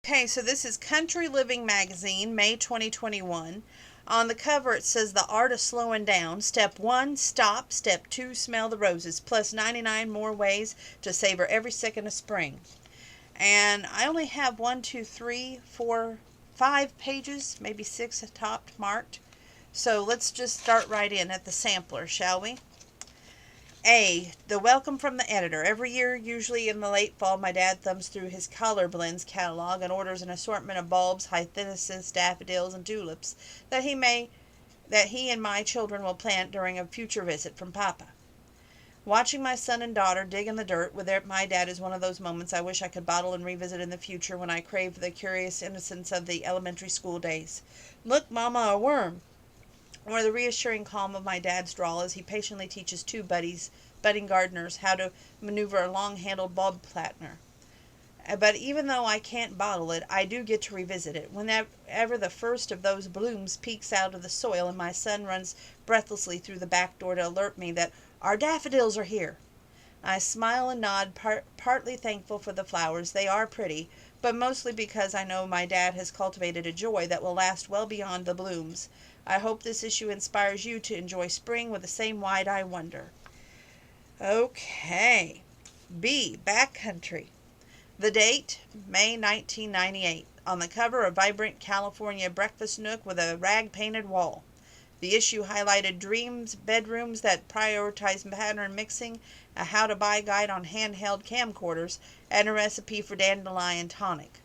Okay, so this is Country Living Magazine, May 2021. On the cover it says The Art of Slowing Down. Step 1, stop. Step 2, smell the roses. Plus 99 more ways to savor every second of spring. And I only have 5 pages, maybe 6 topped marked. So let's just start right in at the sampler, shall we? A. The welcome from the editor. Every year, usually in the late fall, my dad thumbs through his color blends catalog and orders an assortment of bulbs, hyacinthus, daffodils, and tulips that he and my children will plant during a future visit from Papa. Watching my son and daughter dig in the dirt with my dad is one of those moments I wish I could bottle and revisit in the future when I crave the curious innocence of the elementary school days. Look, Mama, a worm! Or the reassuring calm of my dad's drawl as he patiently teaches two budding gardeners how to maneuver a long-handled bulb planter. But even though I can't bottle it, I do get to revisit it. Whenever the first of those blooms peeks out of the soil and my son runs breathlessly through the back door to alert me that our daffodils are here, I smile and nod, partly thankful for the flowers. They are pretty, but mostly because I know my dad has cultivated a joy that will last well beyond the blooms. I hope this issue inspires you to enjoy spring with the same wide-eye wonder. Okay. B. Backcountry. The date, May 1998. On the cover, a vibrant California breakfast nook with a rag-painted wall. The issue highlighted dreams, bedrooms that prioritize pattern mixing, a how-to-buy guide on handheld camcorders, and a recipe for dandelion tonic.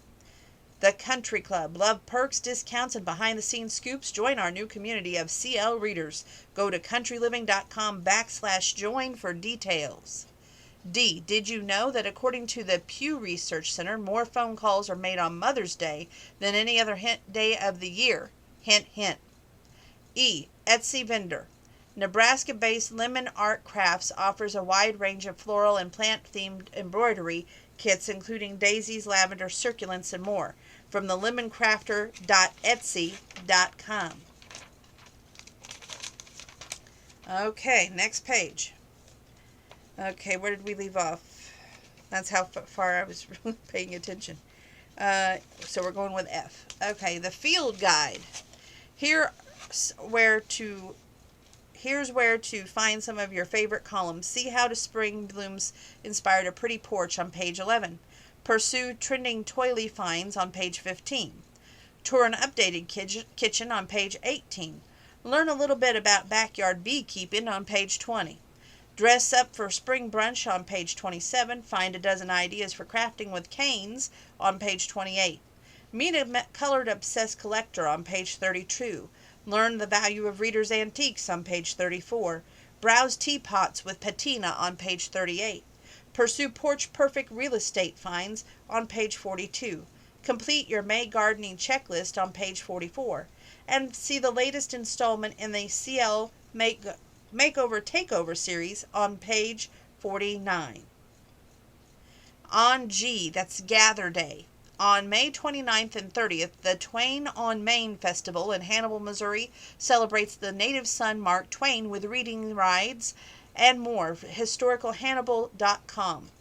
The Country Club. Love perks, discounts, and behind-the-scenes scoops? Join our new community of CL readers. Go to countryliving.com/join for details. D. Did you know that according to the Pew Research Center, more phone calls are made on Mother's Day than any other day of the year? Hint, hint. E. Etsy vendor. Nebraska-based Lemon Art Crafts offers a wide range of floral and plant-themed embroidery kits including daisies, lavender, succulents, and more from the lemoncrafter.etsy.com. Okay, next page. Okay, where did we leave off? That's how far I was really paying attention. So we're going with F. Okay, the field guide. Here's where to find some of your favorite columns. See how to spring blooms inspired a pretty porch on page 11. Pursue trending toily finds on page 15. Tour an updated kitchen on page 18. Learn a little bit about backyard beekeeping on page 20. Dress up for spring brunch on page 27. Find a dozen ideas for crafting with canes on page 28. Meet a colored obsessed collector on page 32. Learn the value of readers' antiques on page 34. Browse teapots with patina on page 38. Pursue porch-perfect real estate finds on page 42. Complete your May gardening checklist on page 44. And see the latest installment in the CL Makeover Takeover series on page 49. On G, that's Gather Day. On May 29th and 30th, the Twain on Main Festival in Hannibal, Missouri celebrates the native son Mark Twain with reading rides and more. Historicalhannibal.com.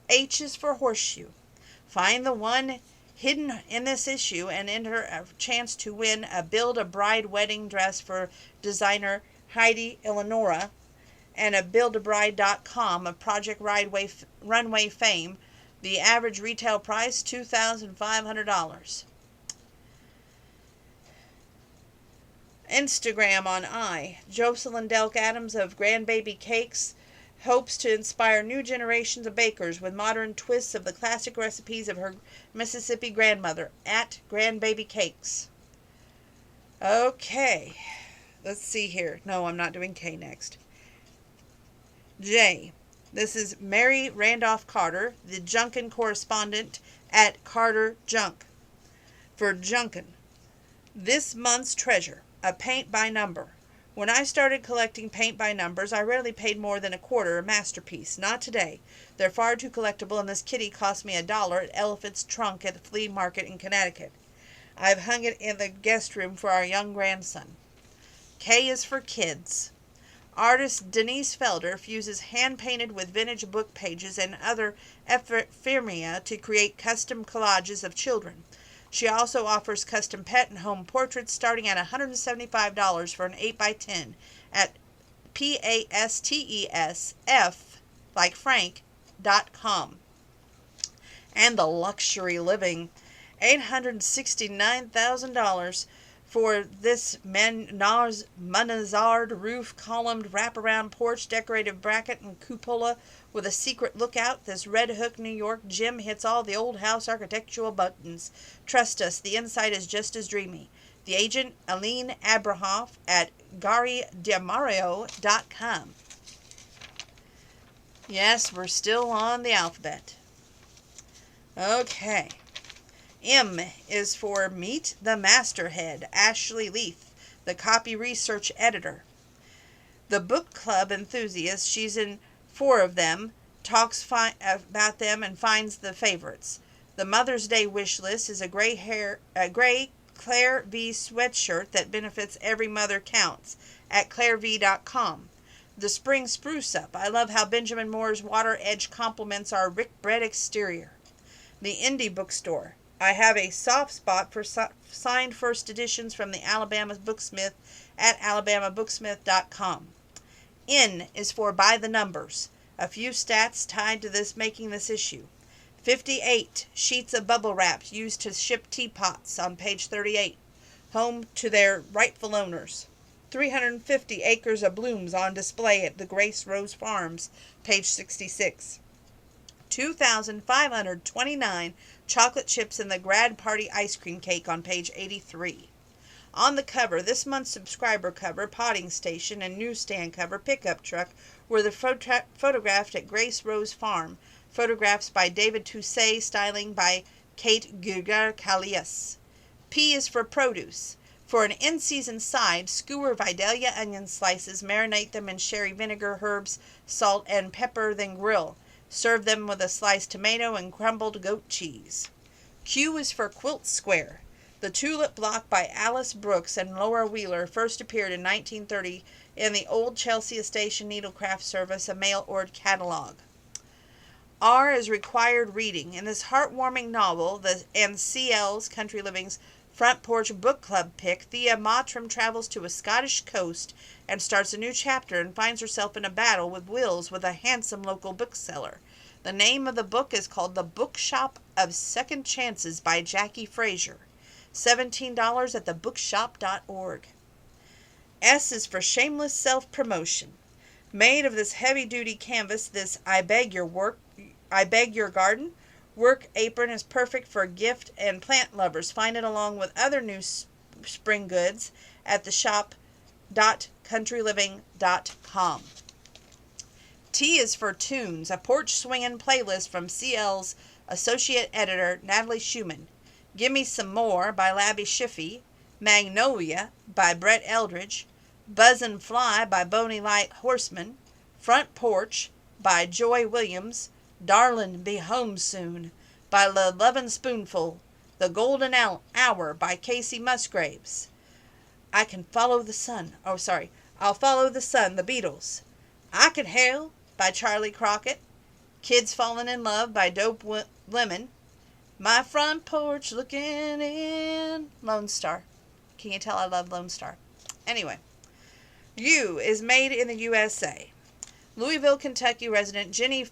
H is for horseshoe. Find the one hidden in this issue and enter a chance to win a Build-A-Bride wedding dress for designer Heidi Eleonora and a Buildabride.com of Project Runway fame. The average retail price, $2,500. Instagram on I. Jocelyn Delk Adams of Grandbaby Cakes hopes to inspire new generations of bakers with modern twists of the classic recipes of her Mississippi grandmother at Grandbaby Cakes. Okay, let's see here. No, I'm not doing K next. J. This is Mary Randolph Carter, the Junkin correspondent at Carter Junk. For Junkin, this month's treasure, a paint by number. When I started collecting paint by numbers, I rarely paid more than $1 a masterpiece. Not today. They're far too collectible, and this kitty cost me $1 at Elephant's Trunk at the flea market in Connecticut. I've hung it in the guest room for our young grandson. K is for kids. Artist Denise Felder fuses hand-painted with vintage book pages and other ephemera to create custom collages of children. She also offers custom pet and home portraits starting at $175 for an 8x10 at PASTESF, like Frank.com. And the luxury living, $869,000 for this mansard roof columned wraparound porch, decorative bracket and cupola with a secret lookout. This Red Hook, New York gem hits all the old house architectural buttons. Trust us, the inside is just as dreamy. The agent, Aline Abrahoff at GaryDemario.com. Yes, we're still on the alphabet. Okay. M is for Meet the Masterhead, Ashley Leith, the copy research editor. The book club enthusiast, she's in 4 of them, talks about them and finds the favorites. The Mother's Day wish list is a gray Claire V sweatshirt that benefits every mother counts at ClaireV.com. The Spring Spruce Up. I love how Benjamin Moore's water edge complements our brick bread exterior. The Indie Bookstore. I have a soft spot for signed first editions from the Alabama Booksmith at alabamabooksmith.com. N is for By the Numbers. A few stats tied to this making this issue. 58 sheets of bubble wrap used to ship teapots on page 38, home to their rightful owners. 350 acres of blooms on display at the Grace Rose Farms, page 66. 2,529 chocolate chips in the grad party ice cream cake on page 83. On the cover, this month's subscriber cover, potting station, and newsstand cover, pickup truck, were photographed at Grace Rose Farm. Photographs by David Toussey, styling by Kate Gugar-Calias. P is for produce. For an in-season side, skewer Vidalia onion slices, marinate them in sherry vinegar, herbs, salt, and pepper, then grill. Serve them with a sliced tomato and crumbled goat cheese. Q is for Quilt Square. The Tulip Block by Alice Brooks and Laura Wheeler first appeared in 1930 in the Old Chelsea Station Needlecraft Service, a mail-ordered catalog. R is required reading. In this heartwarming novel, and CL's, Country Living's, Front Porch Book Club pick, Thea Mottram travels to a Scottish coast and starts a new chapter and finds herself in a battle with wills with a handsome local bookseller. The name of the book is called The Bookshop of Second Chances by Jackie Fraser. $17 at thebookshop.org. S is for Shameless Self-Promotion. Made of this heavy-duty canvas, this I Beg Your Garden work apron is perfect for gift and plant lovers. Find it along with other new spring goods at the shop.countryliving.com. T is for Tunes, a porch swinging playlist from CL's associate editor Natalie Schumann. Gimme Some More by Labby Schiffy, Magnolia by Brett Eldridge, Buzzin' Fly by Boney Light Horseman, Front Porch by Joy Williams, Darlin' Be Home Soon by The Lovin' Spoonful, The Golden Hour by Casey Musgraves, I'll Follow the Sun, The Beatles, I Could Hail by Charlie Crockett, Kids Fallin' in Love by Dope Lemon, My Front Porch Looking In, Lone Star. Can you tell I love Lone Star? Anyway, U is Made in the USA. Louisville, Kentucky resident Jenny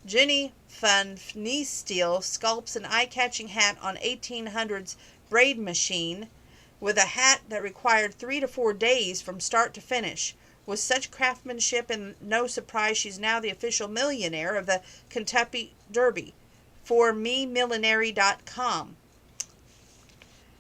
Jenny Funfnesteele sculpts an eye-catching hat on 1800s braid machine with a hat that required 3 to 4 days from start to finish. With such craftsmanship, and no surprise, she's now the official millionaire of the Kentucky Derby. For memillinary.com.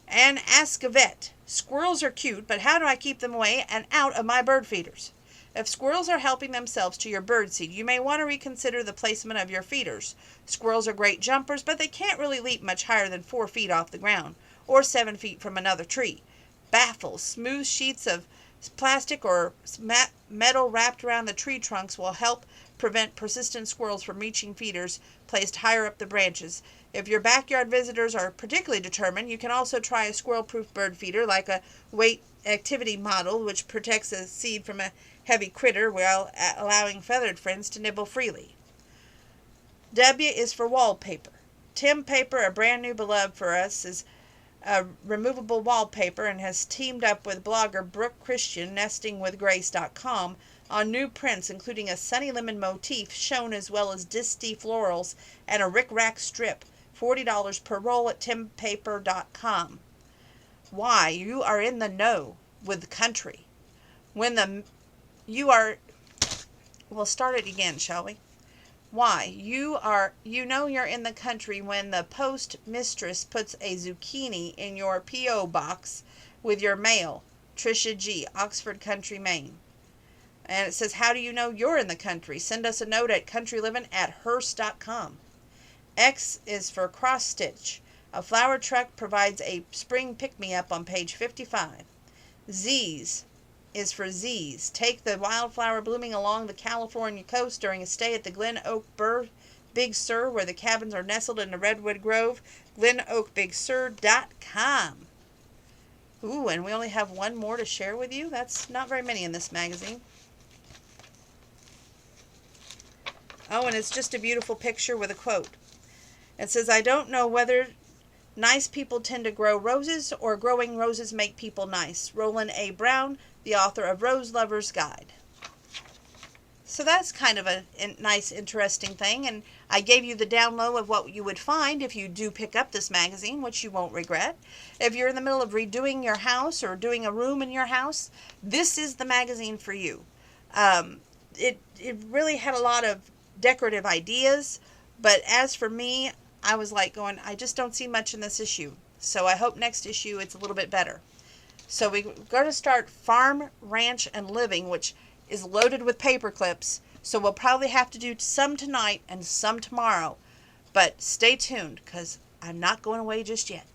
And Ask a Vet. Squirrels are cute, but how do I keep them away and out of my bird feeders? If squirrels are helping themselves to your bird seed, you may want to reconsider the placement of your feeders. Squirrels are great jumpers, but they can't really leap much higher than 4 feet off the ground, or 7 feet from another tree. Baffles, smooth sheets of plastic or metal wrapped around the tree trunks will help prevent persistent squirrels from reaching feeders placed higher up the branches. If your backyard visitors are particularly determined, you can also try a squirrel-proof bird feeder like a weight activity model, which protects a seed from a heavy critter while allowing feathered friends to nibble freely. W is for wallpaper. Tim Paper, a brand new beloved for us, is a removable wallpaper and has teamed up with blogger Brooke Christian, nestingwithgrace.com, on new prints including a sunny lemon motif shown as well as disty florals and a rick-rack strip. $40 per roll at timpaper.com. Why? You are in the know with the country. We'll start it again, shall we? Why? You know you're in the country when the post mistress puts a zucchini in your P.O. box with your mail. Tricia G., Oxford Country, Maine. And it says, how do you know you're in the country? Send us a note at countryliving@hearst.com. X is for cross stitch. A flower truck provides a spring pick-me-up on page 55. Z's is for Z's. Take the wildflower blooming along the California coast during a stay at the Glen Oak Big Sur, where the cabins are nestled in the redwood grove. GlenOakBigSur.com. Ooh, and we only have one more to share with you. That's not very many in this magazine. Oh, and it's just a beautiful picture with a quote. It says, I don't know whether nice people tend to grow roses or growing roses make people nice. Roland A. Brown, the author of Rose Lover's Guide. So that's kind of a nice, interesting thing, and I gave you the down low of what you would find if you do pick up this magazine, which you won't regret. If you're in the middle of redoing your house or doing a room in your house, this is the magazine for you. It really had a lot of decorative ideas, but as for me, I was like going, I just don't see much in this issue. So I hope next issue it's a little bit better. So we're going to start Farm, Ranch, and Living, which is loaded with paper clips. So we'll probably have to do some tonight and some tomorrow. But stay tuned, because I'm not going away just yet.